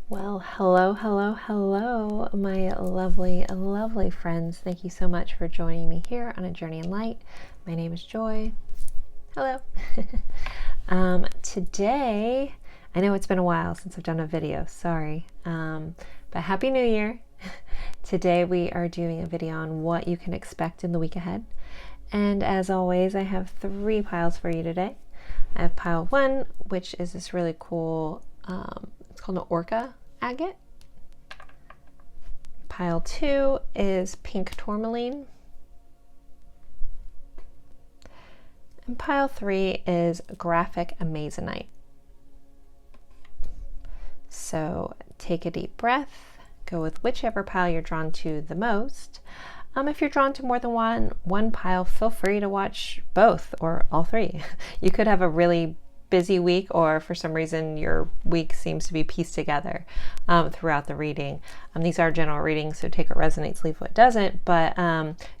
Well, hello, my lovely friends. Thank you so much for joining me here on A Journey in Light. My name is Joy. Hello. Today, I know it's been a while since I've done a video, sorry, but Happy New Year. Today we are doing a video on what you can expect in the week ahead. And as always, I have 3 piles for you today. I have pile 1, which is this really cool, it's called an orca agate. Pile 2 is pink tourmaline. And pile 3 is graphic amazonite. So take a deep breath, go with whichever pile you're drawn to the most. If you're drawn to more than one pile, feel free to watch both or all 3. You could have a really busy week, or for some reason your week seems to be pieced together throughout the reading. These are general readings, so take what resonates, leave what doesn't, but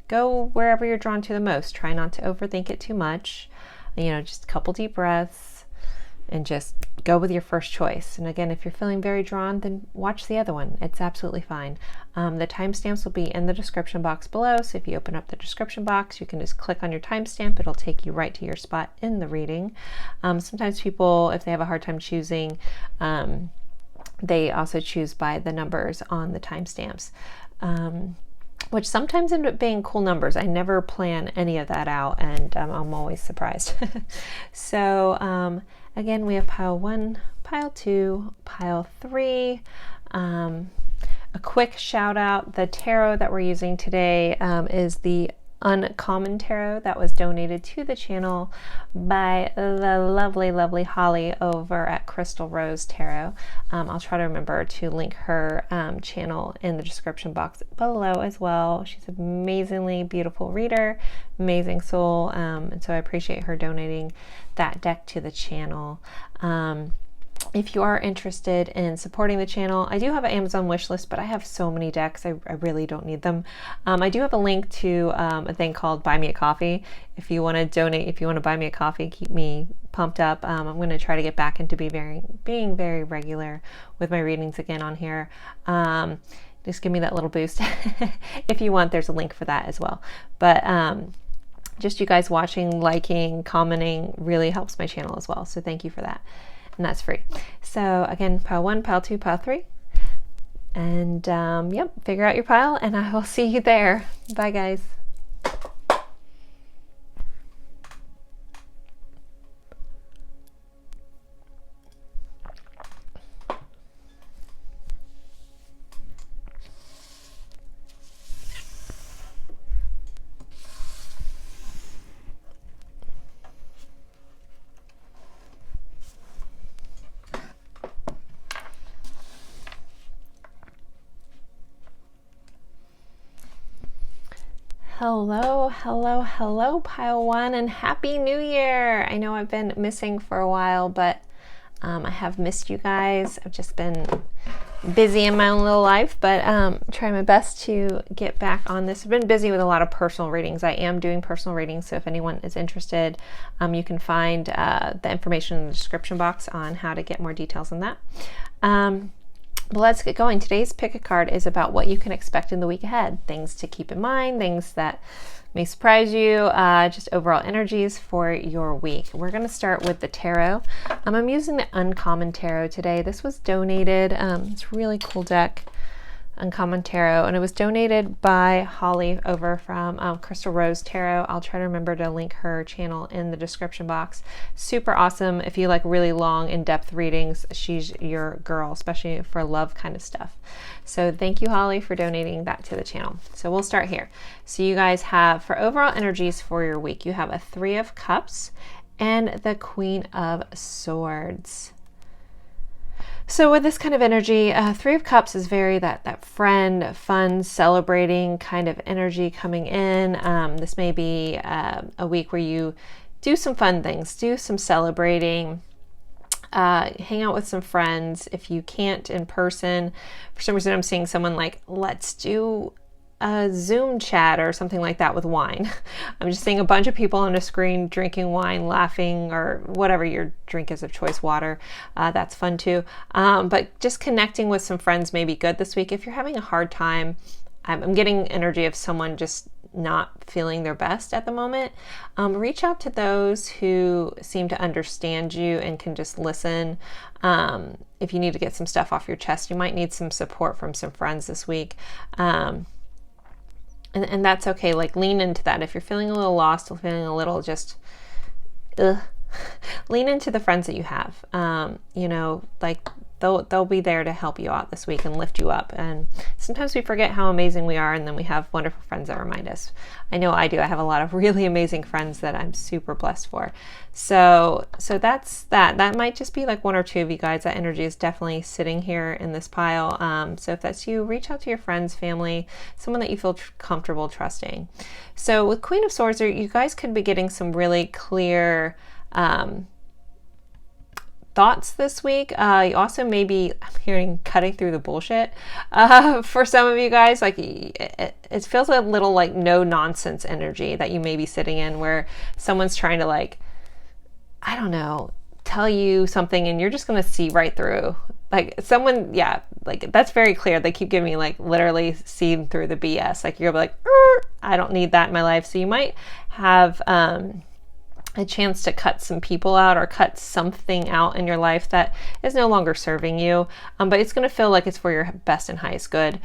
go wherever you're drawn to the most. Try not to overthink it too much. Just a couple deep breaths and just go with your first choice. And again, if you're feeling very drawn, then watch the other one. It's absolutely fine. The timestamps will be in the description box below. So if you open up the description box, you can just click on your timestamp. It'll take you right to your spot in the reading. Sometimes people, if they have a hard time choosing, they also choose by the numbers on the timestamps. Which sometimes end up being cool numbers. I never plan any of that out, and I'm always surprised. So again, we have pile 1, pile 2, pile 3. A quick shout out, the tarot that we're using today is the Uncommon Tarot that was donated to the channel by the lovely Holly over at Crystal Rose Tarot. I'll try to remember to link her channel in the description box below as well. She's an amazingly beautiful reader, amazing soul, and so I appreciate her donating that deck to the channel. If you are interested in supporting the channel, I do have an Amazon wish list, but I have so many decks, I really don't need them. I do have a link to a thing called Buy Me a Coffee. If you want to donate, if you want to buy me a coffee, keep me pumped up. I'm going to try to get back into being very regular with my readings again on here. Just give me that little boost. If you want, there's a link for that as well. But just you guys watching, liking, commenting really helps my channel as well. So thank you for that. And that's free. So again, pile 1, pile 2, pile 3. And yep, figure out your pile and I will see you there. Bye guys. Hello, pile 1, and Happy New Year! I know I've been missing for a while, but I have missed you guys. I've just been busy in my own little life, but trying my best to get back on this. I've been busy with a lot of personal readings. I am doing personal readings, so if anyone is interested, you can find the information in the description box on how to get more details on that. But let's get going. Today's pick a card is about what you can expect in the week ahead. Things to keep in mind, things that may surprise you, just overall energies for your week. We're going to start with the tarot. I'm using the Uncommon Tarot today. This was donated. It's a really cool deck, Uncommon Tarot, and it was donated by Holly over from Crystal Rose Tarot. I'll try to remember to link her channel in the description box. Super awesome. If you like really long, in-depth readings, she's your girl, especially for love kind of stuff. So thank you, Holly, for donating that to the channel. So we'll start here. So you guys have, for overall energies for your week, you have a 3 of Cups and the Queen of Swords. So with this kind of energy, 3 of Cups is very that friend, fun, celebrating kind of energy coming in. This may be a week where you do some fun things, do some celebrating, hang out with some friends. If you can't in person, for some reason I'm seeing someone like, let's do a Zoom chat or something like that with wine. I'm just seeing a bunch of people on a screen drinking wine, laughing, or whatever your drink is of choice, water. That's fun too. But just connecting with some friends may be good this week. If you're having a hard time, I'm getting energy of someone just not feeling their best at the moment. Reach out to those who seem to understand you and can just listen. If you need to get some stuff off your chest, you might need some support from some friends this week. And that's okay. Like, lean into that. If you're feeling a little lost or feeling a little just, lean into the friends that you have. Like they'll be there to help you out this week and lift you up. And sometimes we forget how amazing we are, and then we have wonderful friends that remind us. I know I do. I have a lot of really amazing friends that I'm super blessed for. So that's that. That might just be like one or two of you guys. That energy is definitely sitting here in this pile. So if that's you, reach out to your friends, family, someone that you feel comfortable trusting. So with Queen of Swords, you guys could be getting some really clear thoughts this week. You also may be, I'm hearing, cutting through the bullshit for some of you guys. Like, it feels a little like no nonsense energy that you may be sitting in, where someone's trying to, like, I don't know, tell you something and you're just going to see right through. Like, someone, yeah, like, that's very clear. They keep giving me, like, literally seeing through the BS. Like, you're like, I don't need that in my life. So you might have a chance to cut some people out or cut something out in your life that is no longer serving you. But it's going to feel like it's for your best and highest good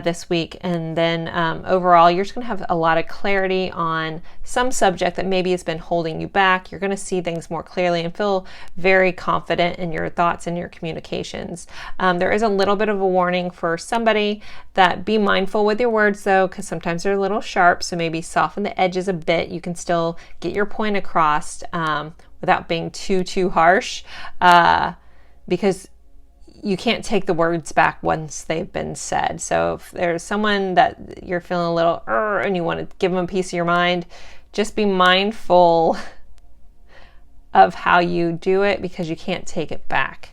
this week. And then overall, you're just going to have a lot of clarity on some subject that maybe has been holding you back. You're going to see things more clearly and feel very confident in your thoughts and your communications. There is a little bit of a warning for somebody that be mindful with your words, though, because sometimes they're a little sharp. So maybe soften the edges a bit. You can still get your point across without being too harsh, because you can't take the words back once they've been said. So if there's someone that you're feeling a little and you want to give them a piece of your mind, just be mindful of how you do it, because you can't take it back.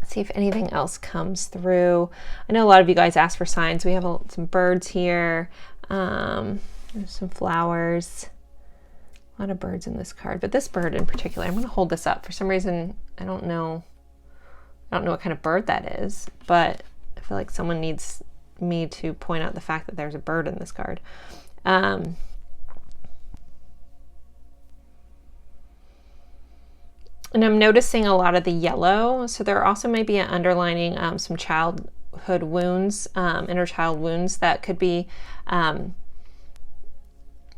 See if anything else comes through. I know a lot of you guys asked for signs. We have some birds here. There's some flowers. A lot of birds in this card, but this bird in particular, I'm going to hold this up. For some reason, I don't know what kind of bird that is, but I feel like someone needs me to point out the fact that there's a bird in this card. And I'm noticing a lot of the yellow. So there also may be an underlining some childhood wounds, inner child wounds that could be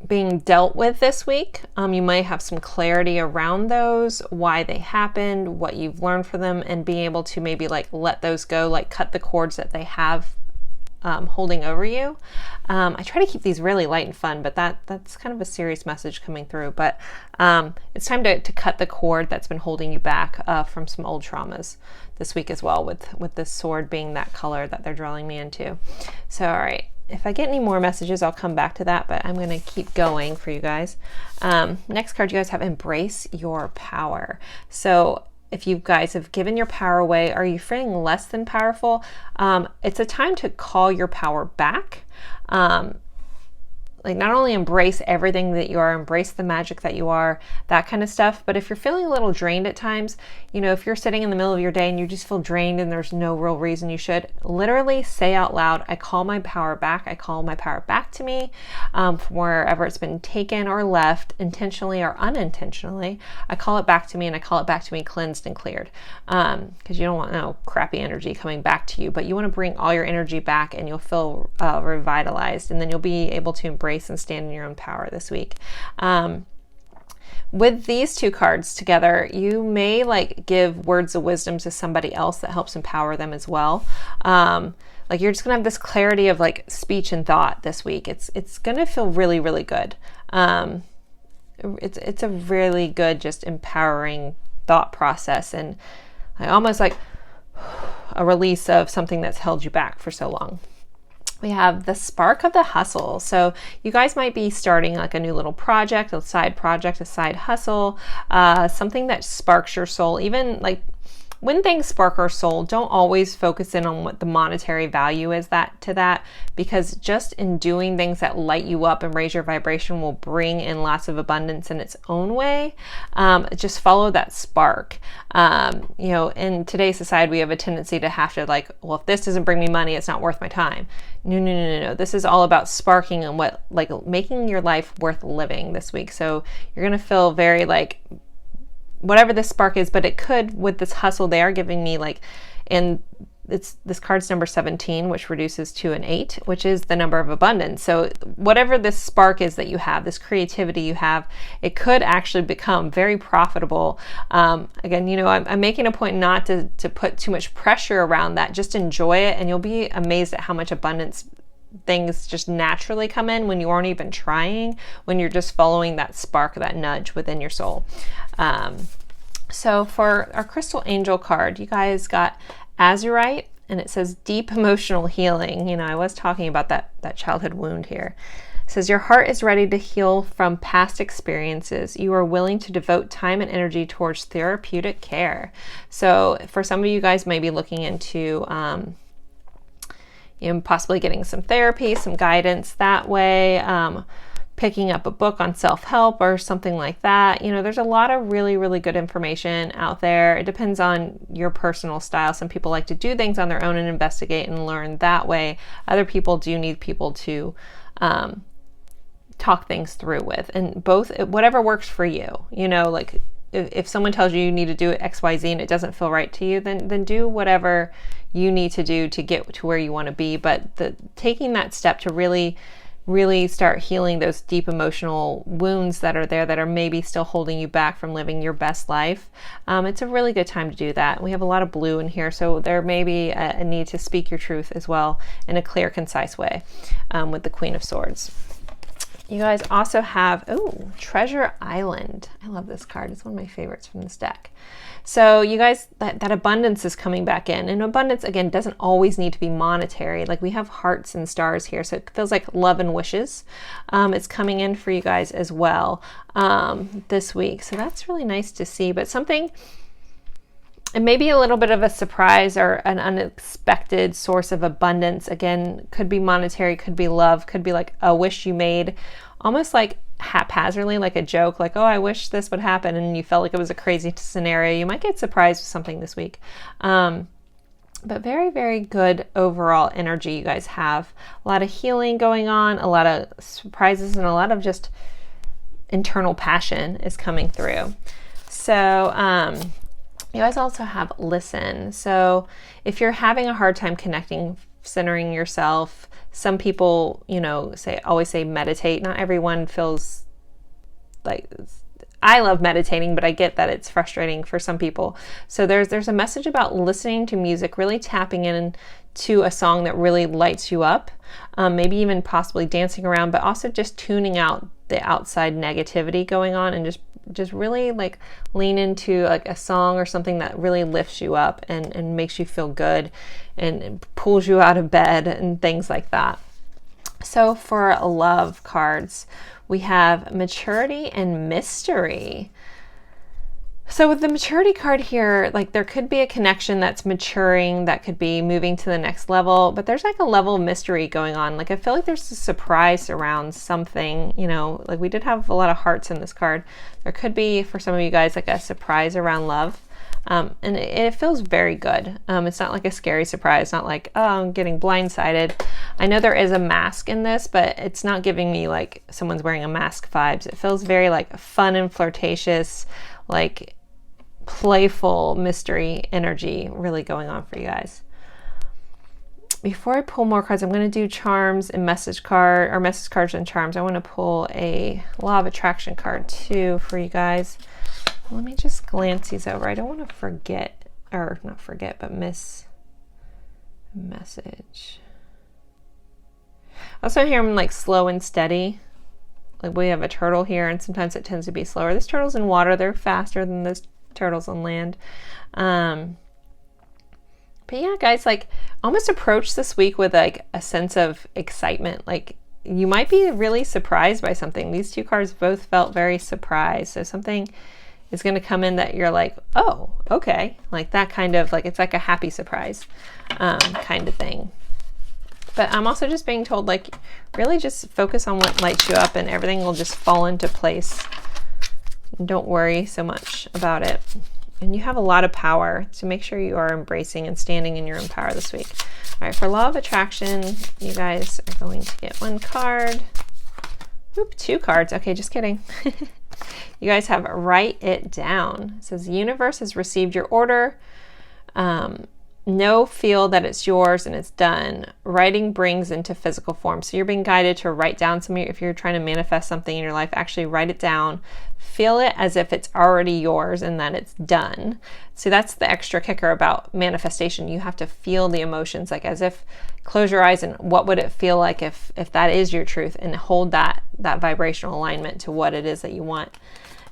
being dealt with this week. You might have some clarity around those, why they happened, what you've learned from them, and being able to maybe like let those go, like cut the cords that they have holding over you. I try to keep these really light and fun, but that's kind of a serious message coming through. But it's time to cut the cord that's been holding you back from some old traumas this week as well, with this sword being that color that they're drawing me into. So, all right. If I get any more messages, I'll come back to that, but I'm going to keep going for you guys. Next card, you guys have Embrace Your Power. So if you guys have given your power away, are you feeling less than powerful? It's a time to call your power back. Like, not only embrace everything that you are, embrace the magic that you are, that kind of stuff. But if you're feeling a little drained at times, if you're sitting in the middle of your day and you just feel drained and there's no real reason you should, literally say out loud, I call my power back. I call my power back to me from wherever it's been taken or left, intentionally or unintentionally. I call it back to me, and I call it back to me cleansed and cleared. Because you don't want no crappy energy coming back to you, but you want to bring all your energy back, and you'll feel revitalized, and then you'll be able to embrace and stand in your own power this week. With these two cards together, you may like give words of wisdom to somebody else that helps empower them as well. Like, you're just gonna have this clarity of like speech and thought this week. It's gonna feel really, really good. It's a really good, just empowering thought process, and almost like a release of something that's held you back for so long. We have the spark of the hustle. So you guys might be starting like a new little project, a side hustle, something that sparks your soul. Even like when things spark our soul, don't always focus in on what the monetary value is to that, because just in doing things that light you up and raise your vibration will bring in lots of abundance in its own way. Just follow that spark. You know, in today's society, we have a tendency to have to like, well, if this doesn't bring me money, it's not worth my time. No. This is all about sparking and what, like, making your life worth living this week. So you're going to feel very like, whatever this spark is, but it could, with this hustle, they are giving me like, and this card's number 17, which reduces to an 8, which is the number of abundance. So whatever this spark is that you have, this creativity you have, it could actually become very profitable. Again, you know, I'm making a point not to put too much pressure around that. Just enjoy it, and you'll be amazed at how much abundance things just naturally come in when you aren't even trying, when you're just following that spark, that nudge within your soul. So for our crystal angel card, you guys got azurite, and it says deep emotional healing. You know, I was talking about that childhood wound here. It says your heart is ready to heal from past experiences. You are willing to devote time and energy towards therapeutic care. So for some of you guys may be looking into you know, possibly getting some therapy, some guidance that way, picking up a book on self-help or something like that. You know, there's a lot of really, really good information out there. It depends on your personal style. Some people like to do things on their own and investigate and learn that way. Other people do need people to talk things through with, and both, whatever works for you. You know, like if someone tells you you need to do X, Y, Z and it doesn't feel right to you, then do whatever you need to do to get to where you want to be. But taking that step to really start healing those deep emotional wounds that are there, that are maybe still holding you back from living your best life, it's a really good time to do that. We have a lot of blue in here, so there may be a need to speak your truth as well in a clear, concise way, with the Queen of Swords. You guys also have, Treasure Island. I love this card. It's one of my favorites from this deck. So you guys, that abundance is coming back in. And abundance, again, doesn't always need to be monetary. Like we have hearts and stars here. So it feels like love and wishes. It's coming in for you guys as well this week. So that's really nice to see. But something, it may be a little bit of a surprise or an unexpected source of abundance. Again, could be monetary, could be love, could be like a wish you made, almost like haphazardly, like a joke, like, oh, I wish this would happen, and you felt like it was a crazy scenario. You might get surprised with something this week. But very, very good overall energy you guys have. A lot of healing going on, a lot of surprises, and a lot of just internal passion is coming through. So, you guys also have listen. So if you're having a hard time connecting, centering yourself, some people, you know, always say meditate. Not everyone feels like, I love meditating, but I get that it's frustrating for some people. So there's a message about listening to music, really tapping in to a song that really lights you up, maybe even possibly dancing around, but also just tuning out the outside negativity going on, and just really like lean into like a song or something that really lifts you up and makes you feel good and pulls you out of bed and things like that. So for love cards, we have maturity and mystery. So with the maturity card here, like there could be a connection that's maturing, that could be moving to the next level, but there's like a level of mystery going on. Like I feel like there's a surprise around something, you know, like we did have a lot of hearts in this card. There could be, for some of you guys, like a surprise around love. And it feels very good. It's not like a scary surprise, not like, oh, I'm getting blindsided. I know there is a mask in this, but it's not giving me like someone's wearing a mask vibes. It feels very like fun and flirtatious, like playful mystery energy really going on for you guys. Before I pull more cards, I'm going to do charms and message cards and charms. I want to pull a law of attraction card too for you guys. Let me just glance these over. I don't want to forget, or not forget, but miss a message. Also here I'm like slow and steady. Like we have a turtle here, and sometimes it tends to be slower. This turtle's in water. They're faster than this turtles on land. But yeah, guys, like almost approach this week with like a sense of excitement. Like you might be really surprised by something. These two cards both felt very surprised. So something is going to come in that you're like, oh, okay. Like that kind of, like, it's like a happy surprise kind of thing. But I'm also just being told, like, really just focus on what lights you up and everything will just fall into place. And don't worry so much about it. And you have a lot of power, so make sure you are embracing and standing in your own power this week. All right, for Law of Attraction, you guys are going to get 1 card. Oop, 2 cards. Okay, just kidding. You guys have Write It Down. It says, the universe has received your order. Know, feel that it's yours and it's done. Writing brings into physical form. So you're being guided to write down something. If you're trying to manifest something in your life, actually write it down. Feel it as if it's already yours and that it's done. So that's the extra kicker about manifestation. You have to feel the emotions, like as if, close your eyes and what would it feel like if that is your truth, and hold that vibrational alignment to what it is that you want.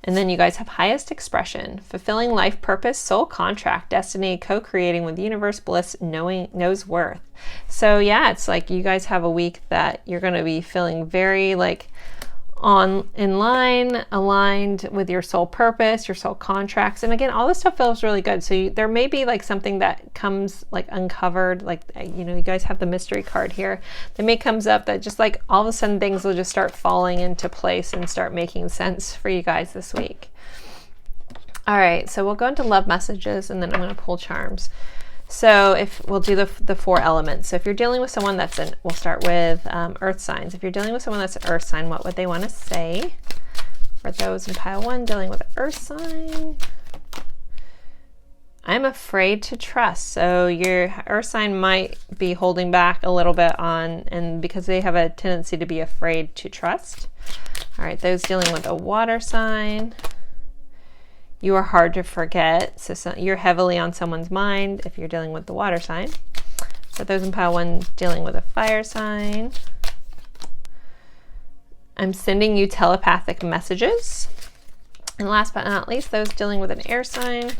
And then you guys have highest expression, fulfilling life purpose, soul contract, destiny, co-creating with universe, bliss, knows worth. So yeah, it's like you guys have a week that you're going to be feeling very like in line, aligned with your soul purpose, your soul contracts. And again, all this stuff feels really good. So there may be like something that comes like uncovered, like, you know, you guys have the mystery card here. That may comes up that just like all of a sudden things will just start falling into place and start making sense for you guys this week. All right, so we'll go into love messages and then I'm going to pull charms. So if we'll do the 4 elements. So if you're dealing with someone that's we'll start with earth signs. If you're dealing with someone that's an earth sign, what would they want to say? For those in pile 1 dealing with an earth sign, I'm afraid to trust. So your earth sign might be holding back a little bit and because they have a tendency to be afraid to trust. All right, those dealing with a water sign, you are hard to forget. So you're heavily on someone's mind if you're dealing with the water sign. But those in pile 1 dealing with a fire sign, I'm sending you telepathic messages. And last but not least, those dealing with an air sign,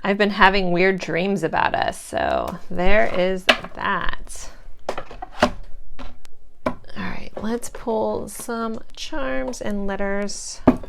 I've been having weird dreams about us. So there is that. All right, let's pull some charms and letters. All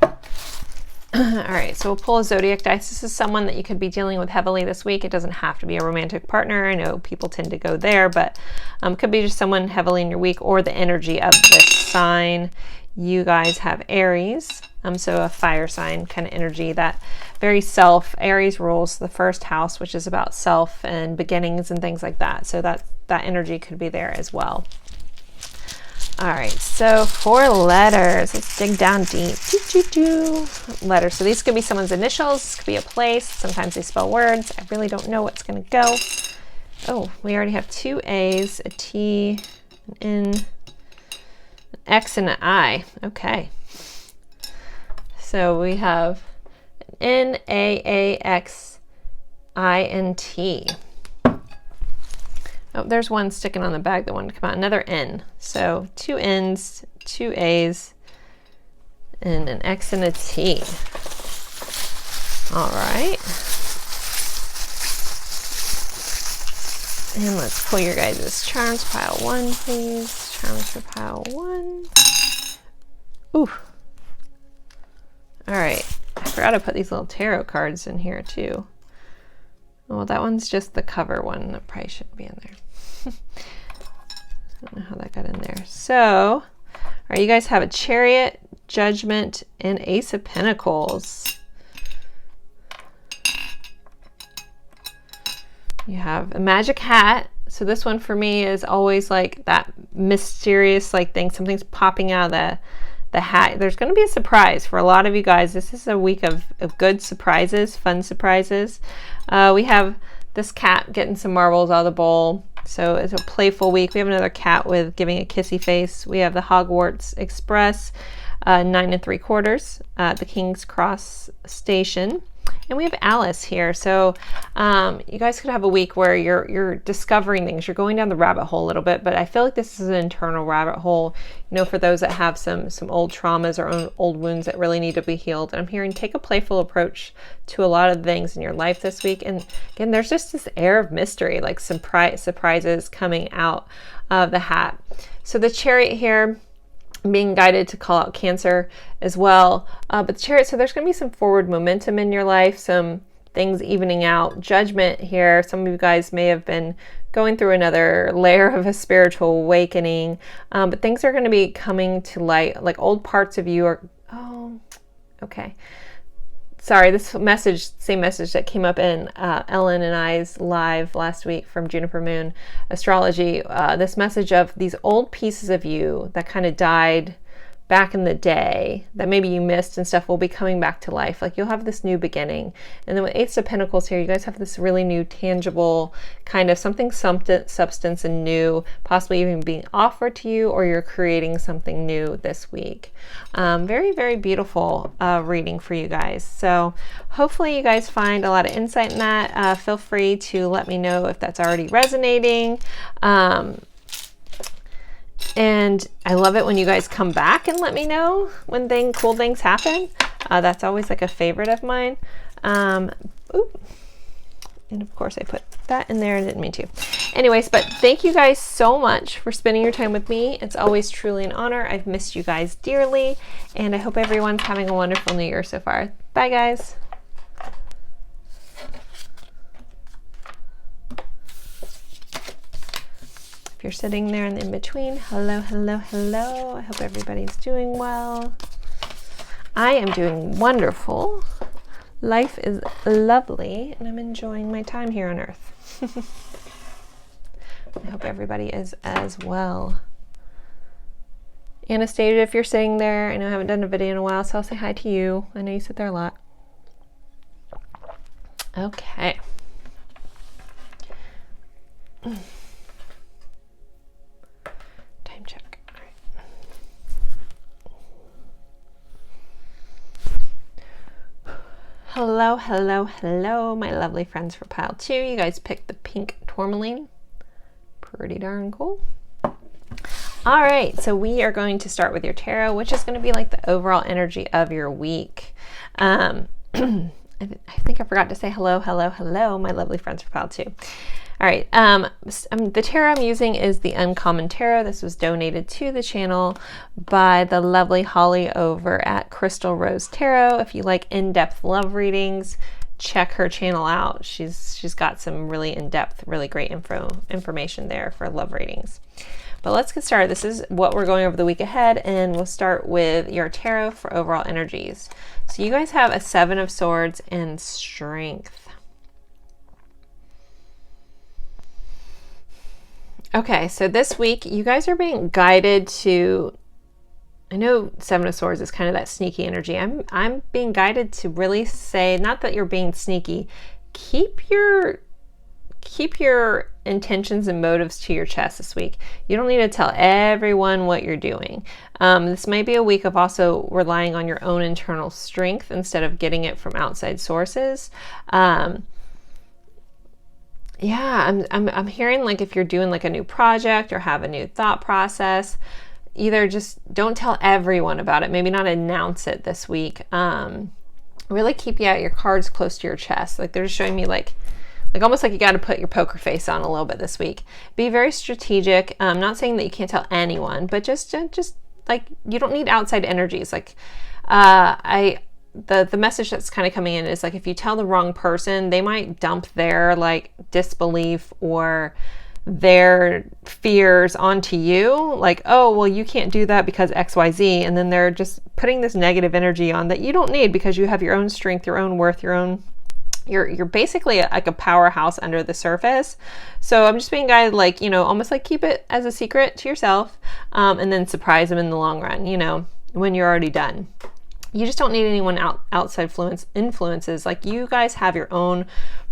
right, so we'll pull a zodiac dice. This is someone that you could be dealing with heavily this week. It doesn't have to be a romantic partner. I know people tend to go there, but it could be just someone heavily in your week or the energy of this sign. You guys have Aries, so a fire sign kind of energy, that very self. Aries rules the first house, which is about self and beginnings and things like that. So that energy could be there as well. All right, so 4 letters. Let's dig down deep. Letters. So these could be someone's initials. This could be a place. Sometimes they spell words. I really don't know what's going to go. Oh, we already have 2 A's, a T, an N, an X, and an I. Okay. So we have an N, A, X, I, and T. Oh, there's one sticking on the bag that wanted to come out. Another N. So 2 N's, 2 A's, and an X and a T. All right. And let's pull your guys' charms. Pile 1, please. Charms for pile 1. Ooh. All right. I forgot to put these little tarot cards in here too. Well, that one's just the cover one. That probably shouldn't be in there. I don't know how that got in there. So, all right, you guys have a Chariot, Judgment, and Ace of Pentacles. You have a magic hat. So this one for me is always like that mysterious like thing. Something's popping out of the hat. There's going to be a surprise for a lot of you guys. This is a week of good surprises, fun surprises. We have this cat getting some marbles out of the bowl. So it's a playful week. We have another cat with giving a kissy face. We have the Hogwarts Express, 9 3/4, the King's Cross Station. And we have Alice here. So you guys could have a week where you're discovering things. You're going down the rabbit hole a little bit, but I feel like this is an internal rabbit hole, you know, for those that have some old traumas or old wounds that really need to be healed. And I'm hearing take a playful approach to a lot of things in your life this week. And again, there's just this air of mystery, like surprises coming out of the hat. So the Chariot here, I'm being guided to call out Cancer as well. But the Chariot, so there's going to be some forward momentum in your life, some things evening out, Judgment here. Some of you guys may have been going through another layer of a spiritual awakening, but things are going to be coming to light. Like old parts of you are, oh, okay. Sorry, this message, same message that came up in Ellen and I's live last week from Juniper Moon Astrology. This message of these old pieces of you that kind of died back in the day that maybe you missed and stuff will be coming back to life. Like you'll have this new beginning. And then with Ace of Pentacles here, you guys have this really new tangible kind of something substance and new, possibly even being offered to you, or you're creating something new this week. Very, very beautiful reading for you guys. So hopefully you guys find a lot of insight in that. Feel free to let me know if that's already resonating. And I love it when you guys come back and let me know when cool things happen. That's always like a favorite of mine. Oop. And of course I put that in there. I didn't mean to. Anyways, but thank you guys so much for spending your time with me. It's always truly an honor. I've missed you guys dearly. And I hope everyone's having a wonderful new year so far. Bye guys. If you're sitting there in the in-between, hello, hello, hello. I hope everybody's doing well. I am doing wonderful. Life is lovely, and I'm enjoying my time here on Earth. I hope everybody is as well. Anastasia, if you're sitting there, I know I haven't done a video in a while, so I'll say hi to you. I know you sit there a lot. Okay. Check. All right. Hello, hello, hello, my lovely friends for pile 2. You guys picked the pink tourmaline. Pretty darn cool. All right, so we are going to start with your tarot, which is going to be like the overall energy of your week. I think I forgot to say hello, hello, hello, my lovely friends for pile 2. All right, the tarot I'm using is the Uncommon Tarot. This was donated to the channel by the lovely Holly over at Crystal Rose Tarot. If you like in-depth love readings, check her channel out. She's got some really in-depth, really great information there for love readings. But let's get started. This is what we're going over the week ahead, and we'll start with your tarot for overall energies. So you guys have a 7 of Swords and Strength. Okay, so this week you guys are being guided to, I know 7 of Swords is kind of that sneaky energy. I'm being guided to really say, not that you're being sneaky, keep your intentions and motives to your chest this week. You don't need to tell everyone what you're doing. This might be a week of also relying on your own internal strength instead of getting it from outside sources. Yeah, I'm hearing like if you're doing like a new project or have a new thought process, either just don't tell everyone about it. Maybe not announce it this week. Really keep your cards close to your chest. Like they're just showing me like almost like you got to put your poker face on a little bit this week. Be very strategic. I'm not saying that you can't tell anyone, but just like you don't need outside energies. Like the message that's kind of coming in is like if you tell the wrong person, they might dump their like disbelief or their fears onto you, like, oh well, you can't do that because XYZ, and then they're just putting this negative energy on that you don't need because you have your own strength, your own worth, you're basically like a powerhouse under the surface. So I'm just being guided, like, you know, almost like keep it as a secret to yourself, and then surprise them in the long run, you know, when you're already done. You just don't need anyone outside influences. Like you guys have your own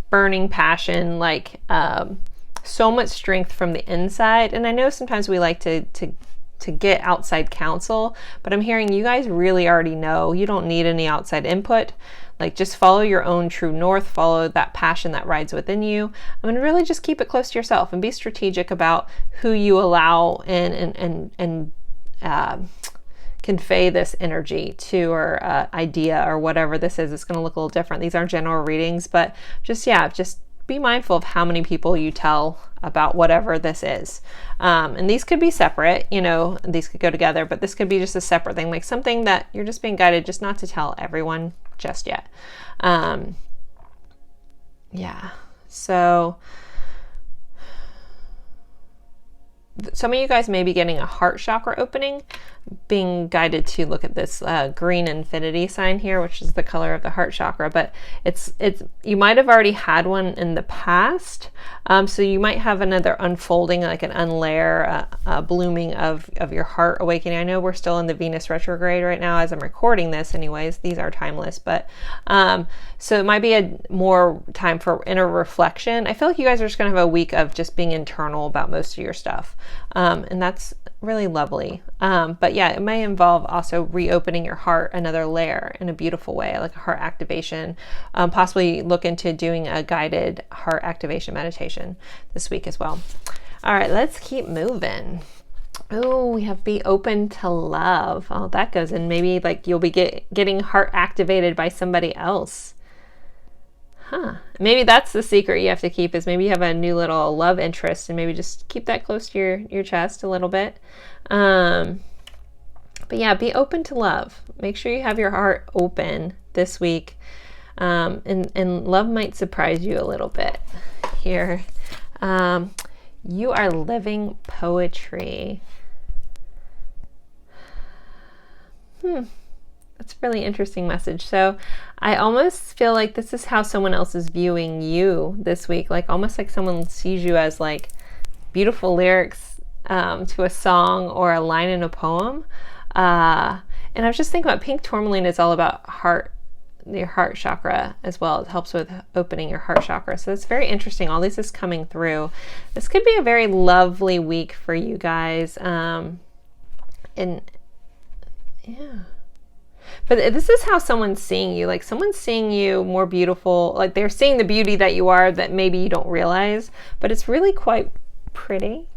burning passion, like so much strength from the inside. And I know sometimes we like to get outside counsel, but I'm hearing you guys really already know. You don't need any outside input. Like just follow your own true north, follow that passion that rides within you. I mean, really just keep it close to yourself and be strategic about who you allow and convey this energy to, or idea or whatever this is. It's going to look a little different. These aren't general readings, but just be mindful of how many people you tell about whatever this is. And these could be separate, you know, these could go together, but this could be just a separate thing, like something that you're just being guided just not to tell everyone just yet. Yeah. So some of you guys may be getting a heart chakra opening, being guided to look at this green infinity sign here, which is the color of the heart chakra, but it's you might have already had one in the past, so you might have another unfolding, like an unlayer, blooming of your heart awakening. I know we're still in the Venus retrograde right now as I'm recording this anyways, these are timeless, but so it might be a more time for inner reflection. I feel like you guys are just gonna have a week of just being internal about most of your stuff, and that's really lovely. But yeah, it may involve also reopening your heart another layer in a beautiful way, like a heart activation. Possibly look into doing a guided heart activation meditation this week as well. All right, let's keep moving. Oh, we have be open to love. Oh, that goes in. Maybe like you'll be getting heart activated by somebody else. Maybe that's the secret you have to keep, is maybe you have a new little love interest, and maybe just keep that close to your chest a little bit. But yeah, be open to love. Make sure you have your heart open this week. And love might surprise you a little bit here. You are living poetry. That's a really interesting message. So I almost feel like this is how someone else is viewing you this week, like almost like someone sees you as like beautiful lyrics to a song or a line in a poem. And I was just thinking about pink tourmaline is all about your heart chakra as well. It helps with opening your heart chakra. So it's very interesting. All this is coming through. This could be a very lovely week for you guys. And yeah. But this is how someone's seeing you. Like someone's seeing you more beautiful. Like they're seeing the beauty that you are that maybe you don't realize. But it's really quite pretty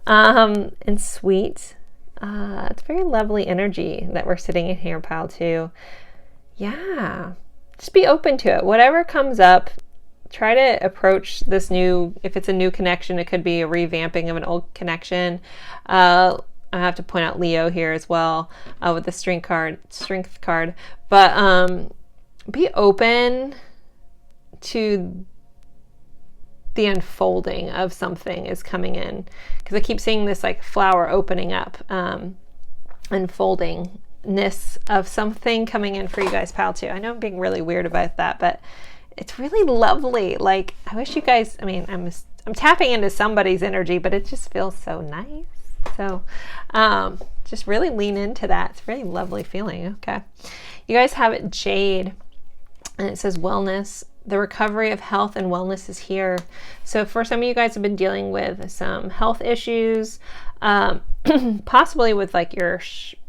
and sweet. It's very lovely energy that we're sitting in here, pal, too. Yeah. Just be open to it. Whatever comes up, try to approach this new, if it's a new connection, it could be a revamping of an old connection. I have to point out Leo here as well with the strength card. But be open to the unfolding of something is coming in, because I keep seeing this like flower opening up, unfoldingness of something coming in for you guys, pal, too. I know I'm being really weird about that, but it's really lovely. Like I wish you guys, I mean, I'm tapping into somebody's energy, but it just feels so nice. So just really lean into that. It's a really lovely feeling. Okay. You guys have it Jade, and it says wellness. The recovery of health and wellness is here. So for some of you guys have been dealing with some health issues, possibly with like your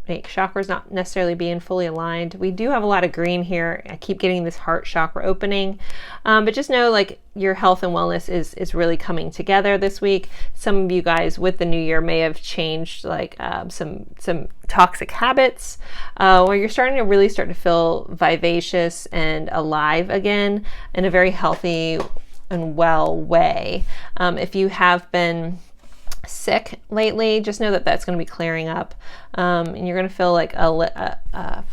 chakras not necessarily being fully aligned. We do have a lot of green here. I keep getting this heart chakra opening, but just know like your health and wellness is really coming together this week. Some of you guys with the new year may have changed like some toxic habits, where you're starting to really start to feel vivacious and alive again in a very healthy and well way. If you have been sick lately, just know that that's going to be clearing up, and you're going to feel like a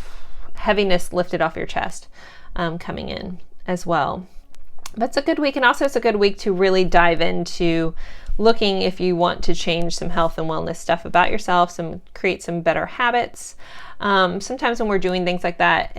heaviness lifted off your chest coming in as well. But it's a good week, and also it's a good week to really dive into looking if you want to change some health and wellness stuff about yourself, create some better habits. Sometimes when we're doing things like that,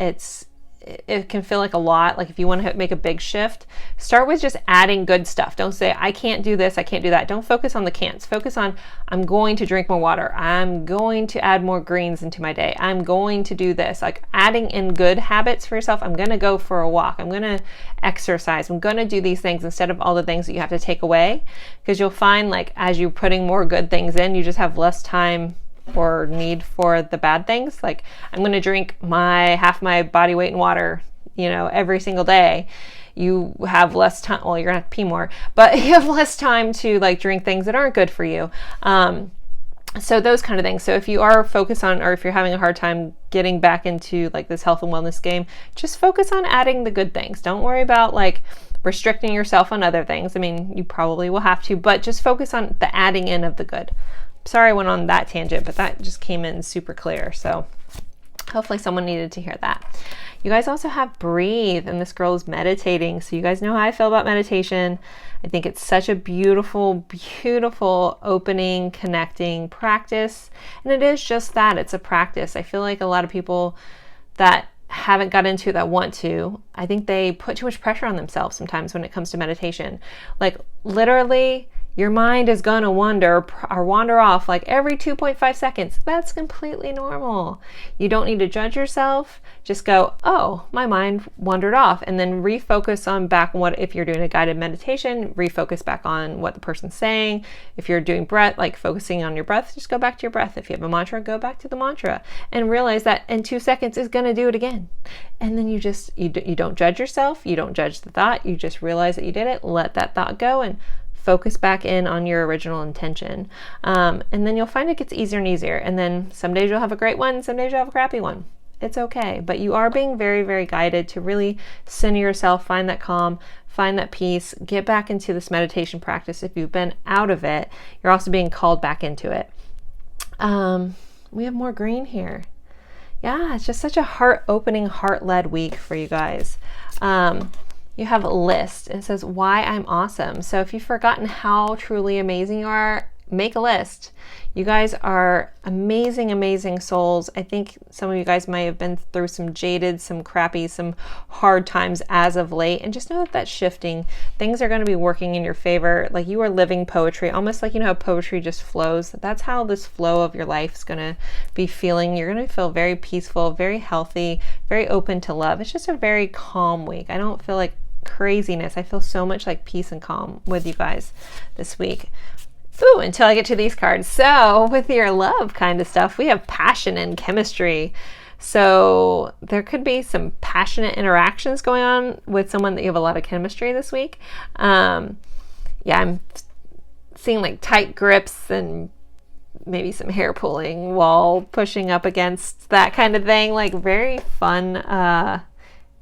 it can feel like a lot. Like if you want to make a big shift, start with just adding good stuff. Don't say, I can't do this, I can't do that. Don't focus on the can'ts. Focus on, I'm going to drink more water. I'm going to add more greens into my day. I'm going to do this. Like adding in good habits for yourself. I'm going to go for a walk. I'm going to exercise. I'm going to do these things instead of all the things that you have to take away. Because you'll find like as you're putting more good things in, you just have less time or need for the bad things. Like I'm going to drink half my body weight in water, every single day. You have less time. Well, you're going to have to pee more, but you have less time to like drink things that aren't good for you. So those kind of things. So if you are focused on, or if you're having a hard time getting back into like this health and wellness game, just focus on adding the good things. Don't worry about like restricting yourself on other things. I mean, you probably will have to, but just focus on the adding in of the good. Sorry I went on that tangent, but that just came in super clear. So hopefully someone needed to hear that. You guys also have breathe, and this girl is meditating. So you guys know how I feel about meditation. I think it's such a beautiful, beautiful opening, connecting practice. And it is just that. It's a practice. I feel like a lot of people that haven't got into that want to, I think they put too much pressure on themselves sometimes when it comes to meditation. Like literally, your mind is going to wander off like every 2.5 seconds. That's completely normal. You don't need to judge yourself. Just go, oh, my mind wandered off, and then refocus on back on what, if you're doing a guided meditation, refocus back on what the person's saying. If you're doing breath, like focusing on your breath, just go back to your breath. If you have a mantra, go back to the mantra and realize that in 2 seconds is going to do it again. And then you don't judge yourself. You don't judge the thought. You just realize that you did it. Let that thought go and focus back in on your original intention. And then you'll find it gets easier and easier. And then some days you'll have a great one, some days you'll have a crappy one. It's okay. But you are being very, very guided to really center yourself, find that calm, find that peace, get back into this meditation practice. If you've been out of it, you're also being called back into it. We have more green here. Yeah, it's just such a heart-opening, heart-led week for you guys. You have a list. It says, why I'm awesome. So if you've forgotten how truly amazing you are, make a list. You guys are amazing, amazing souls. I think some of you guys might have been through some jaded, some crappy, some hard times as of late. And just know that that's shifting. Things are going to be working in your favor. Like you are living poetry, almost like, you know, how poetry just flows. That's how this flow of your life is going to be feeling. You're going to feel very peaceful, very healthy, very open to love. It's just a very calm week. I don't feel like craziness. I feel so much like peace and calm with you guys this week. Ooh, until I get to these cards. So with your love kind of stuff, we have passion and chemistry. So there could be some passionate interactions going on with someone that you have a lot of chemistry this week. Yeah, I'm seeing like tight grips and maybe some hair pulling while pushing up against that kind of thing. Like very fun,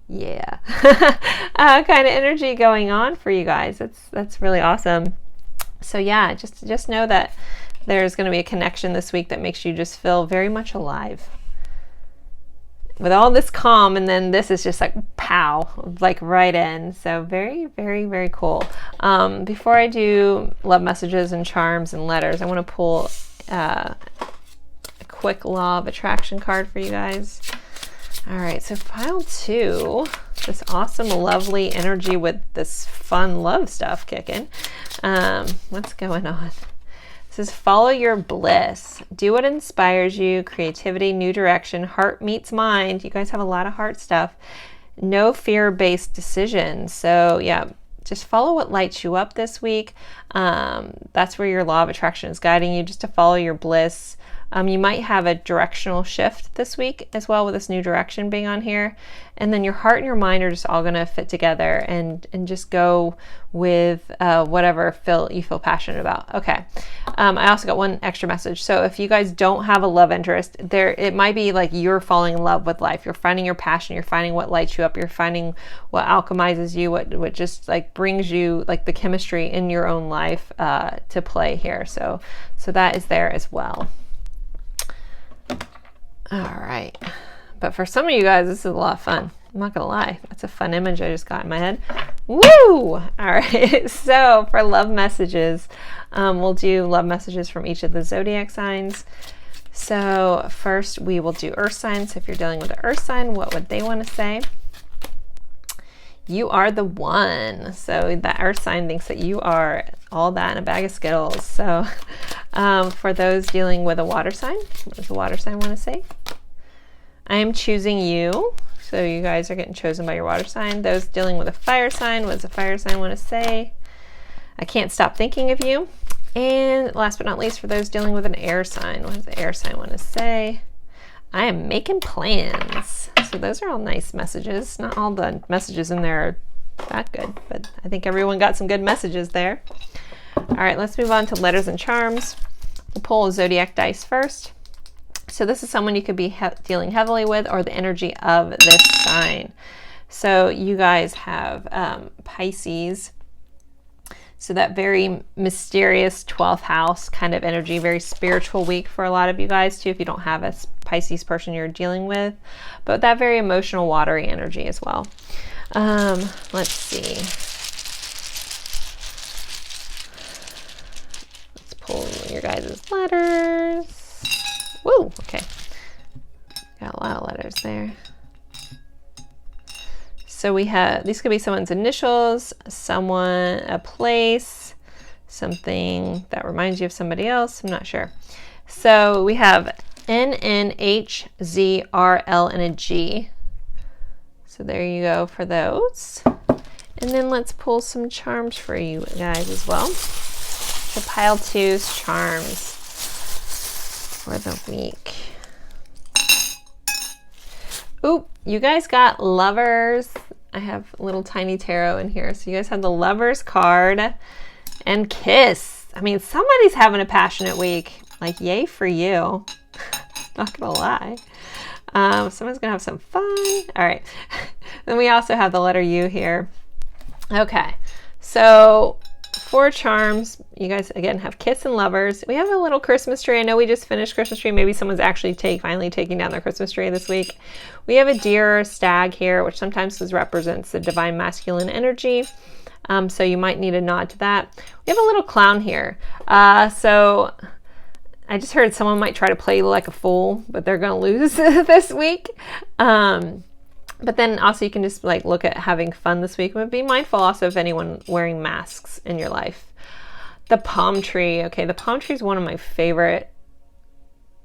yeah, kind of energy going on for you guys. That's really awesome. So yeah, just know that there's going to be a connection this week that makes you just feel very much alive with all this calm, and then this is just like pow, like right in. So very, very, very cool. Before I do love messages and charms and letters, I want to pull a quick law of attraction card for you guys. All right, so pile 2, this awesome, lovely energy with this fun love stuff kicking. What's going on? It says, follow your bliss. Do what inspires you. Creativity, new direction, heart meets mind. You guys have a lot of heart stuff. No fear-based decisions. So yeah, just follow what lights you up this week. That's where your law of attraction is guiding you, just to follow your bliss. You might have a directional shift this week as well, with this new direction being on here. And then your heart and your mind are just all going to fit together and just go with whatever you feel passionate about. Okay. I also got one extra message. So if you guys don't have a love interest, it might be like you're falling in love with life. You're finding your passion. You're finding what lights you up. You're finding what alchemizes you, what just like brings you like the chemistry in your own life to play here. So that is there as well. All right. But for some of you guys, this is a lot of fun. I'm not gonna lie. That's a fun image I just got in my head. Woo! All right. So for love messages, we'll do love messages from each of the zodiac signs. So first we will do earth signs. So if you're dealing with an earth sign, what would they want to say? You are the one. So that earth sign thinks that you are all that in a bag of Skittles. So for those dealing with a water sign, what does the water sign want to say? I am choosing you. So you guys are getting chosen by your water sign. Those dealing with a fire sign, what does the fire sign want to say? I can't stop thinking of you. And last but not least, for those dealing with an air sign, what does the air sign want to say? I am making plans. So those are all nice messages. Not all the messages in there are that good, but I think everyone got some good messages there. All right, let's move on to letters and charms. We'll pull a zodiac dice first. So this is someone you could be dealing heavily with, or the energy of this sign. So you guys have Pisces. So that very mysterious 12th house kind of energy, very spiritual week for a lot of you guys too, if you don't have a Pisces person you're dealing with, but that very emotional, watery energy as well. Let's see. Let's pull your guys' letters. Woo, okay. Got a lot of letters there. So we have, these could be someone's initials, someone, a place, something that reminds you of somebody else. I'm not sure. So we have N, N, H, Z, R, L, and a G. So there you go for those. And then let's pull some charms for you guys as well. So pile 2's charms for the week. Oop, you guys got Lovers. I have a little tiny tarot in here. So you guys have the Lovers card and Kiss. I mean, somebody's having a passionate week. Like, yay for you. Not gonna lie. Someone's gonna have some fun. All right. Then we also have the letter U here. Okay. So 4 charms. You guys, again, have Kiss and Lovers. We have a little Christmas tree. I know we just finished Christmas tree. Maybe someone's actually finally taking down their Christmas tree this week. We have a deer or a stag here, which sometimes represents the divine masculine energy. So you might need a nod to that. We have a little clown here. So I just heard someone might try to play like a fool, but they're going to lose this week. But then also you can just like look at having fun this week, but be mindful also of anyone wearing masks in your life. The palm tree. Okay, the palm tree is one of my favorite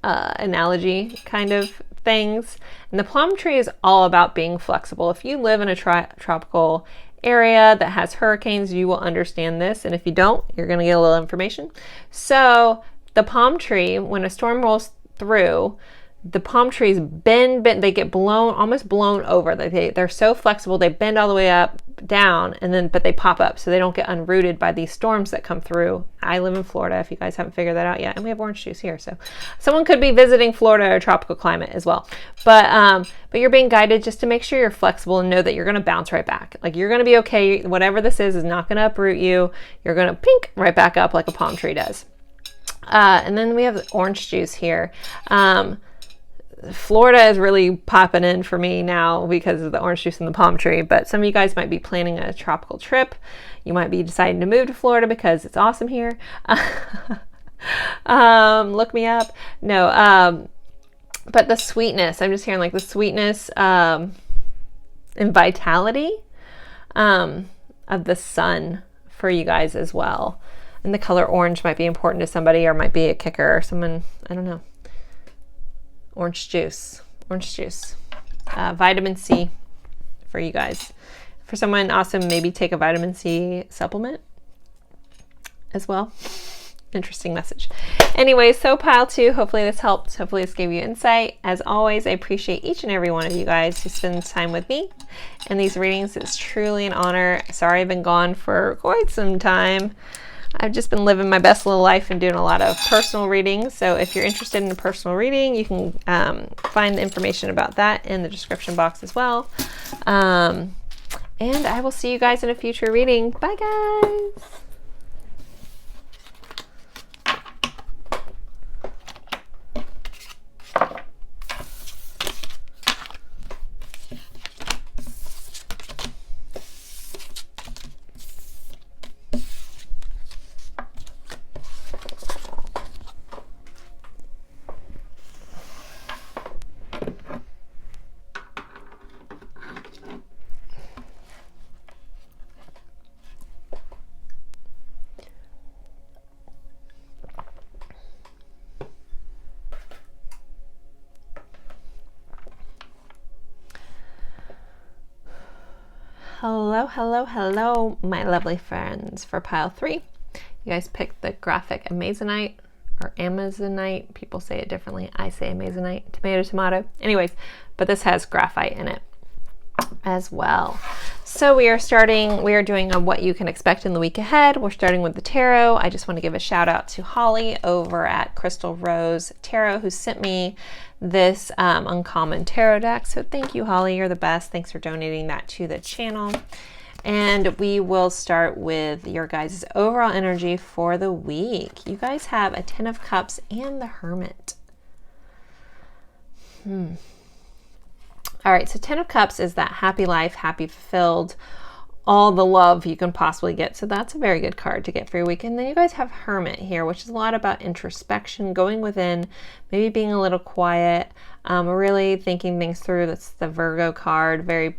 analogy kind of things. And the palm tree is all about being flexible. If you live in a tropical area that has hurricanes, you will understand this. And if you don't, you're going to get a little information. So the palm tree, when a storm rolls through, the palm trees bend, they get blown, almost blown over. They're so flexible, they bend all the way up, down, and then, but they pop up so they don't get unrooted by these storms that come through. I live in Florida, if you guys haven't figured that out yet, and we have orange juice here. So someone could be visiting Florida or tropical climate as well. But you're being guided just to make sure you're flexible and know that you're going to bounce right back. Like, you're going to be okay. Whatever this is not going to uproot you. You're going to pink right back up like a palm tree does. And then we have orange juice here. Florida is really popping in for me now because of the orange juice and the palm tree, but some of you guys might be planning a tropical trip. You might be deciding to move to Florida because it's awesome here. Look me up. No, but the sweetness, I'm just hearing like the sweetness and vitality of the sun for you guys as well. And the color orange might be important to somebody, or might be a kicker or someone, I don't know. Orange juice, vitamin C for you guys. For someone, awesome, maybe take a vitamin C supplement as well. Interesting message. Anyway, so pile 2, hopefully this helped. Hopefully this gave you insight. As always, I appreciate each and every one of you guys who spends time with me in these readings. It's truly an honor. Sorry I've been gone for quite some time. I've just been living my best little life and doing a lot of personal readings. So if you're interested in a personal reading, you can find the information about that in the description box as well. And I will see you guys in a future reading. Bye, guys. Hello, my lovely friends. For pile 3, you guys picked the graphic Amazonite or Amazonite. People say it differently. I say Amazonite, tomato. Anyways, but this has graphite in it. as well. So we are doing a what you can expect in the week ahead. We're starting with the tarot. I just want to give a shout out to Holly over at Crystal Rose Tarot, who sent me this uncommon tarot deck. So thank you, Holly. You're the best. Thanks for donating that to the channel. And we will start with your guys' overall energy for the week. You guys have a 10 of Cups and the Hermit. All right, so 10 of Cups is that happy life, happy, fulfilled, all the love you can possibly get. So that's a very good card to get for your week. And then you guys have Hermit here, which is a lot about introspection, going within, maybe being a little quiet, really thinking things through. That's the Virgo card, very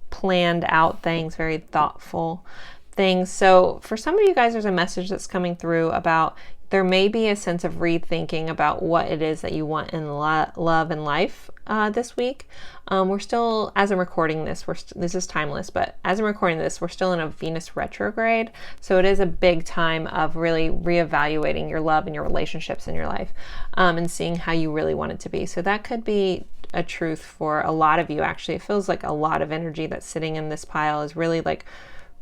planned out things, very thoughtful things. So for some of you guys, there's a message that's coming through about there may be a sense of rethinking about what it is that you want in love and life this week. We're still, as I'm recording this, this is timeless, but as I'm recording this, we're still in a Venus retrograde. So it is a big time of really reevaluating your love and your relationships in your life, and seeing how you really want it to be. So that could be a truth for a lot of you. Actually, it feels like a lot of energy that's sitting in this pile is really like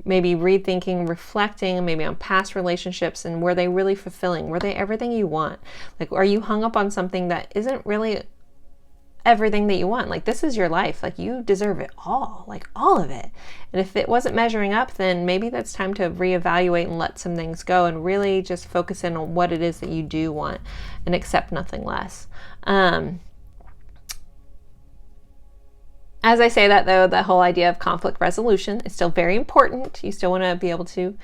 maybe rethinking, reflecting maybe on past relationships and were they really fulfilling? Were they everything you want? Like, are you hung up on something that isn't really everything that you want? Like, this is your life. Like, you deserve it all, like all of it. And if it wasn't measuring up, then maybe that's time to reevaluate and let some things go and really just focus in on what it is that you do want and accept nothing less. As I say that, though, the whole idea of conflict resolution is still very important. You still want to be able to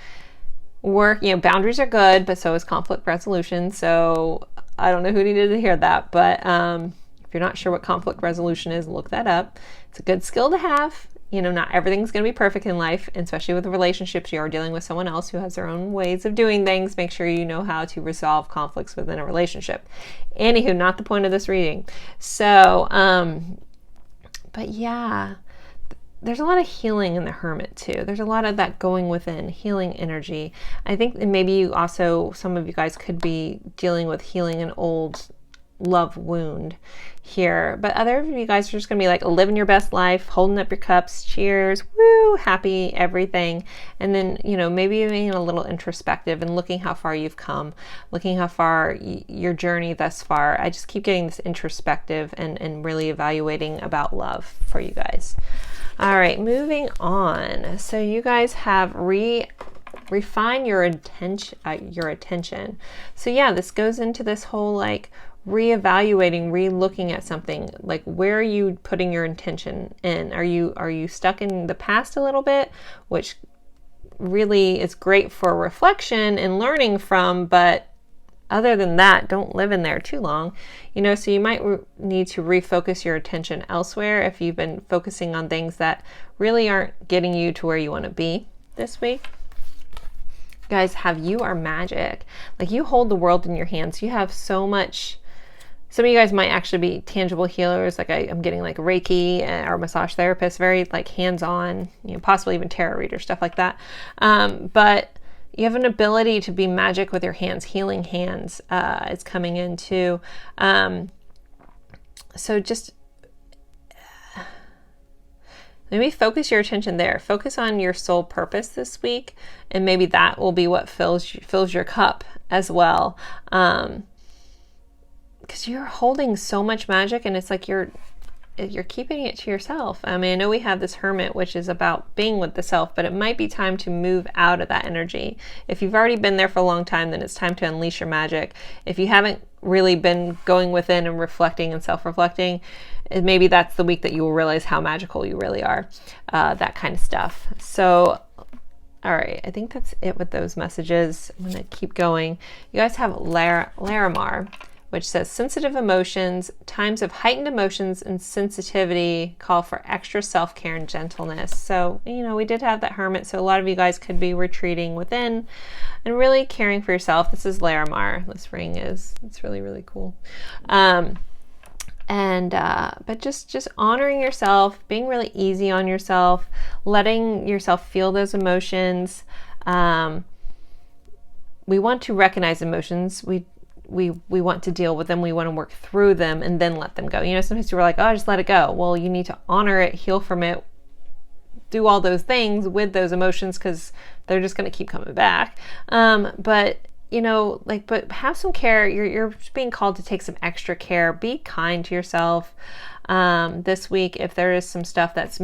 work, boundaries are good, but so is conflict resolution. So I don't know who needed to hear that, but if you're not sure what conflict resolution is, look that up. It's a good skill to have. Not everything's going to be perfect in life, especially with relationships. You are dealing with someone else who has their own ways of doing things. Make sure you know how to resolve conflicts within a relationship. Anywho, not the point of this reading. So, but yeah, there's a lot of healing in the Hermit too. There's a lot of that going within, healing energy. I think that maybe you also, some of you guys could be dealing with healing an old love wound here. But other of you guys are just going to be like living your best life, holding up your cups, cheers, woo, happy, everything. And then, maybe being a little introspective and looking how far you've come, looking how far your journey thus far. I just keep getting this introspective and really evaluating about love for you guys. All right, moving on. So you guys have refine your attention. So yeah, this goes into this whole like reevaluating, re-looking at something. Like, where are you putting your intention in? Are you stuck in the past a little bit, which really is great for reflection and learning from, but other than that, don't live in there too long. So you might need to refocus your attention elsewhere if you've been focusing on things that really aren't getting you to where you want to be this week. Guys, you are magic. Like, you hold the world in your hands. You have so much. Some of you guys might actually be tangible healers. Like I'm getting like Reiki or massage therapist, very like hands-on, possibly even tarot reader, stuff like that. But you have an ability to be magic with your hands, healing hands is coming in too. So just maybe focus your attention there. Focus on your soul purpose this week, and maybe that will be what fills your cup as well. Because you're holding so much magic, and it's like you're keeping it to yourself. I mean, I know we have this Hermit, which is about being with the self, but it might be time to move out of that energy. If you've already been there for a long time, then it's time to unleash your magic. If you haven't really been going within and reflecting and self-reflecting, maybe that's the week that you will realize how magical you really are, that kind of stuff. So, all right, I think that's it with those messages. I'm going to keep going. You guys have Larimar, which says sensitive emotions, times of heightened emotions and sensitivity call for extra self-care and gentleness. So, we did have that Hermit. So a lot of you guys could be retreating within and really caring for yourself. This is Larimar. This ring it's really, really cool. But just honoring yourself, being really easy on yourself, letting yourself feel those emotions. We want to recognize emotions. We want to deal with them. We want to work through them and then let them go. Sometimes we're like, oh, just let it go. Well, you need to honor it, heal from it, do all those things with those emotions because they're just going to keep coming back. But you know, like, but have some care. You're being called to take some extra care. Be kind to yourself this week. If there is some stuff that's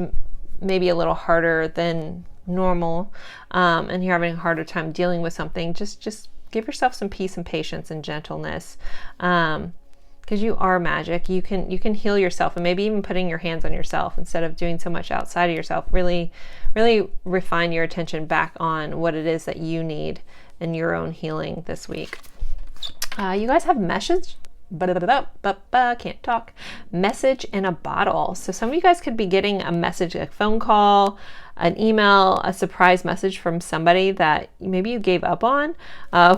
maybe a little harder than normal, and you're having a harder time dealing with something, just give yourself some peace and patience and gentleness. Because you are magic. You can heal yourself, and maybe even putting your hands on yourself instead of doing so much outside of yourself. Really refine your attention back on what it is that you need in your own healing this week. You guys have message in a bottle. So some of you guys could be getting a message, a phone call, an email, a surprise message from somebody that maybe you gave up on,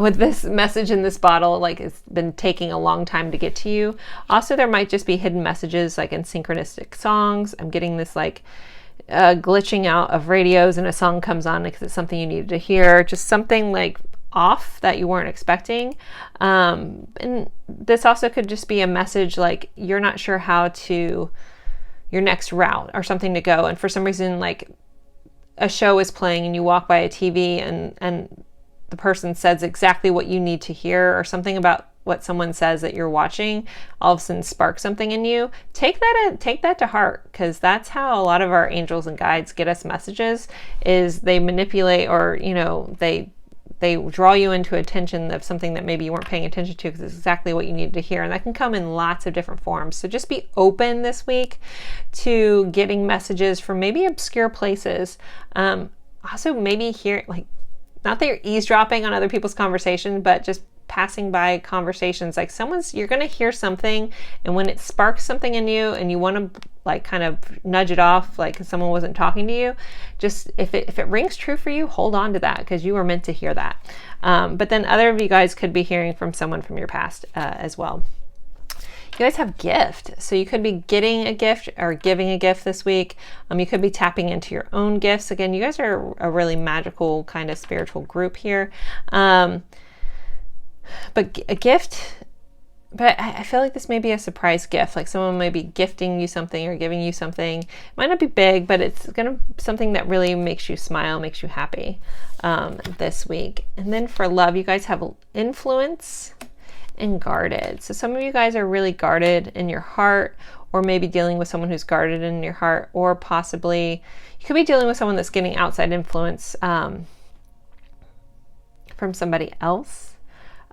with this message in this bottle, like it's been taking a long time to get to you. Also, there might just be hidden messages like in synchronistic songs. I'm getting this like glitching out of radios and a song comes on because it's something you needed to hear, just something like off that you weren't expecting. And this also could just be a message like you're not sure how to, your next route or something to go. And for some reason, like a show is playing and you walk by a TV and the person says exactly what you need to hear, or something about what someone says that you're watching all of a sudden sparks something in you. Take that to heart, because that's how a lot of our angels and guides get us messages, is they manipulate, or you know, they draw you into attention of something that maybe you weren't paying attention to because it's exactly what you needed to hear. And that can come in lots of different forms. So just be open this week to getting messages from maybe obscure places. Also maybe hear, like, not that you're eavesdropping on other people's conversations, but just passing by conversations. Like you're going to hear something, and when it sparks something in you and you want to like kind of nudge it off, like someone wasn't talking to you, just if it rings true for you, hold on to that, because you were meant to hear that. But then other of you guys could be hearing from someone from your past as well. You guys have gift. So you could be getting a gift or giving a gift this week. You could be tapping into your own gifts. Again, you guys are a really magical kind of spiritual group here. But a gift, but I feel like this may be a surprise gift. Like someone may be gifting you something or giving you something. It might not be big, but it's gonna something that really makes you smile, makes you happy this week. And then for love, you guys have influence and guarded. So some of you guys are really guarded in your heart, or maybe dealing with someone who's guarded in your heart, or possibly you could be dealing with someone that's getting outside influence from somebody else.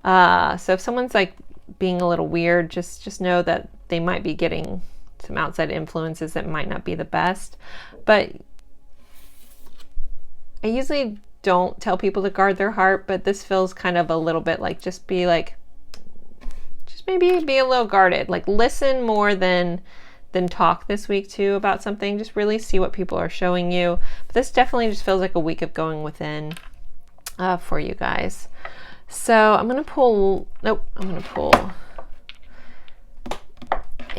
So if someone's like being a little weird, just know that they might be getting some outside influences that might not be the best. But I usually don't tell people to guard their heart, but this feels kind of a little bit like just maybe be a little guarded. Like listen more than talk this week too about something. Just really see what people are showing you. But this definitely just feels like a week of going within for you guys. So I'm going to pull a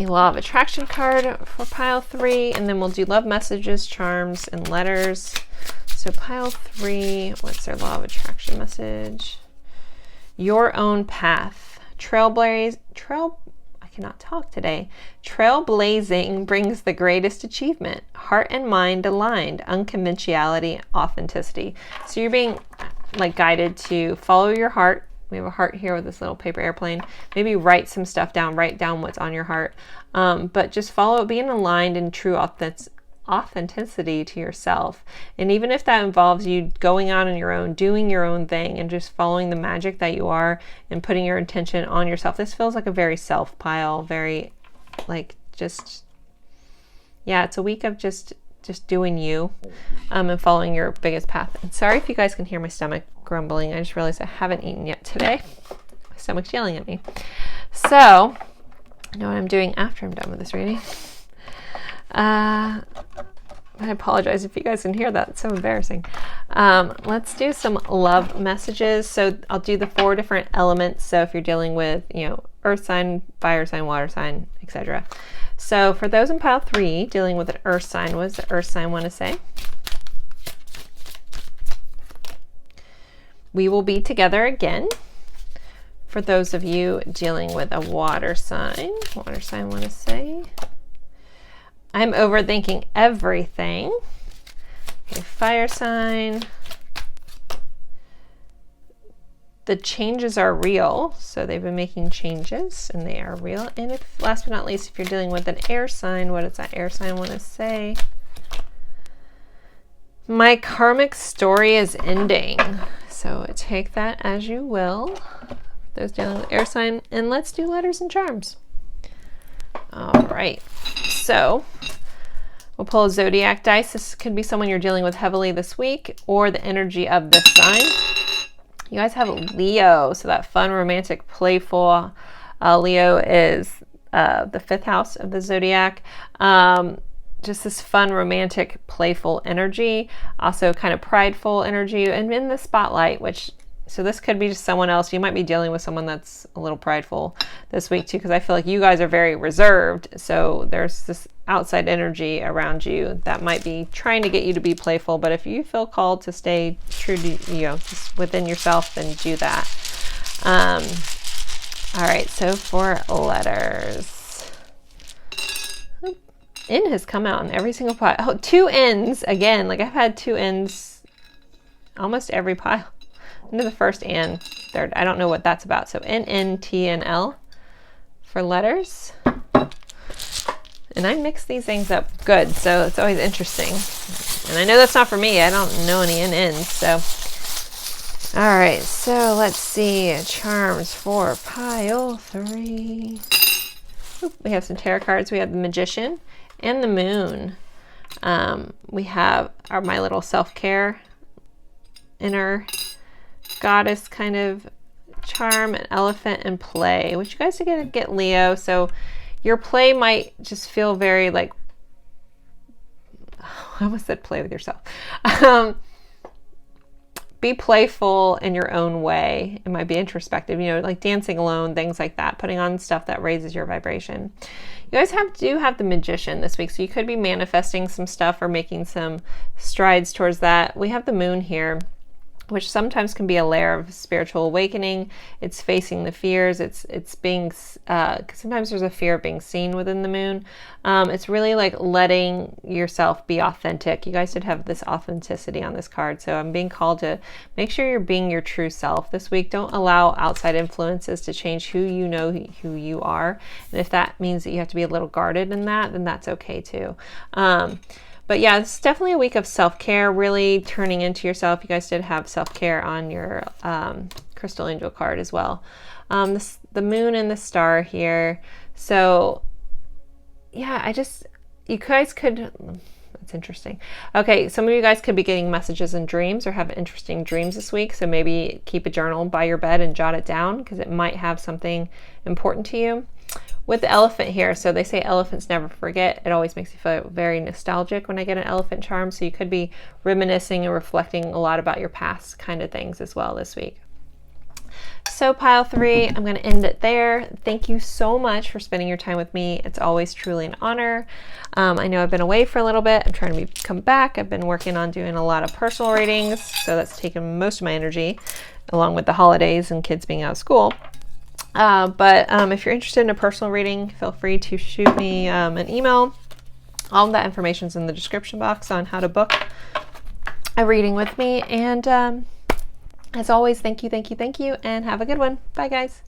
Law of Attraction card for pile 3, and then we'll do love messages, charms, and letters. So pile 3, what's their Law of Attraction message? Your own path. Trailblazing brings the greatest achievement. Heart and mind aligned. Unconventionality, authenticity. So you're being like guided to follow your heart. We have a heart here with this little paper airplane. Maybe write some stuff down, write down what's on your heart. But just follow it, being aligned in true authenticity to yourself. And even if that involves you going out on your own, doing your own thing, and just following the magic that you are and putting your intention on yourself. This feels like a very self pile, very like it's a week of just doing you and following your biggest path. And sorry if you guys can hear my stomach grumbling. I just realized I haven't eaten yet today. My stomach's yelling at me. So I know what I'm doing after I'm done with this reading. I apologize if you guys can hear that. It's so embarrassing. Let's do some love messages. So I'll do the 4 different elements. So if you're dealing with, earth sign, fire sign, water sign, etc. So for those in pile 3 dealing with an earth sign, what does the earth sign want to say? We will be together again. For those of you dealing with a water sign want to say, I'm overthinking everything. a fire sign. The changes are real, so they've been making changes and they are real. And if, last but not least, if you're dealing with an air sign, what does that air sign want to say? My karmic story is ending. So take that as you will. Those dealing with air sign, and let's do letters and charms. All right, so we'll pull a zodiac dice. This could be someone you're dealing with heavily this week, or the energy of this sign. You guys have Leo, so that fun, romantic, playful. Leo is the 5th house of the zodiac. Just this fun, romantic, playful energy. Also kind of prideful energy, and in the spotlight, which, so this could be just someone else. You might be dealing with someone that's a little prideful this week too, because I feel like you guys are very reserved. So there's this outside energy around you that might be trying to get you to be playful. But if you feel called to stay true to, just within yourself, then do that. All right, so for letters. N has come out in every single pile. Oh, 2 N's again. Like I've had 2 N's almost every pile. Into the first and third. I don't know what that's about. So N, N, T, and L for letters. And I mix these things up good, so it's always interesting. And I know that's not for me. I don't know any NNs, so. All right, so let's see. Charms for pile 3. Oop, we have some tarot cards. We have the Magician and the Moon. We have my little self-care, inner goddess kind of charm, an elephant, and play, which you guys are going to get Leo. So your play might just feel very like, I almost said play with yourself. Be playful in your own way. It might be introspective, like dancing alone, things like that, putting on stuff that raises your vibration. You guys do have the Magician this week, so you could be manifesting some stuff or making some strides towards that. We have the Moon here, which sometimes can be a layer of spiritual awakening. It's facing the fears. It's being, because sometimes there's a fear of being seen within the Moon. It's really like letting yourself be authentic. You guys did have this authenticity on this card. So I'm being called to make sure you're being your true self this week. Don't allow outside influences to change who you know, who you are. And if that means that you have to be a little guarded in that, then that's okay too. But yeah, it's definitely a week of self-care, really turning into yourself. You guys did have self-care on your Crystal Angel card as well. The Moon and the Star here. So yeah, you guys could, that's interesting. Okay, some of you guys could be getting messages in dreams or have interesting dreams this week. So maybe keep a journal by your bed and jot it down, because it might have something important to you. With the elephant here, so they say elephants never forget. It always makes me feel very nostalgic when I get an elephant charm. So you could be reminiscing and reflecting a lot about your past kind of things as well this week. So pile 3, I'm going to end it there. Thank you so much for spending your time with me. It's always truly an honor. I know I've been away for a little bit. I'm trying to come back. I've been working on doing a lot of personal readings, so that's taken most of my energy, along with the holidays and kids being out of school. But if you're interested in a personal reading, feel free to shoot me an email. All of that information is in the description box on how to book a reading with me. And as always, thank you, and have a good one. Bye, guys.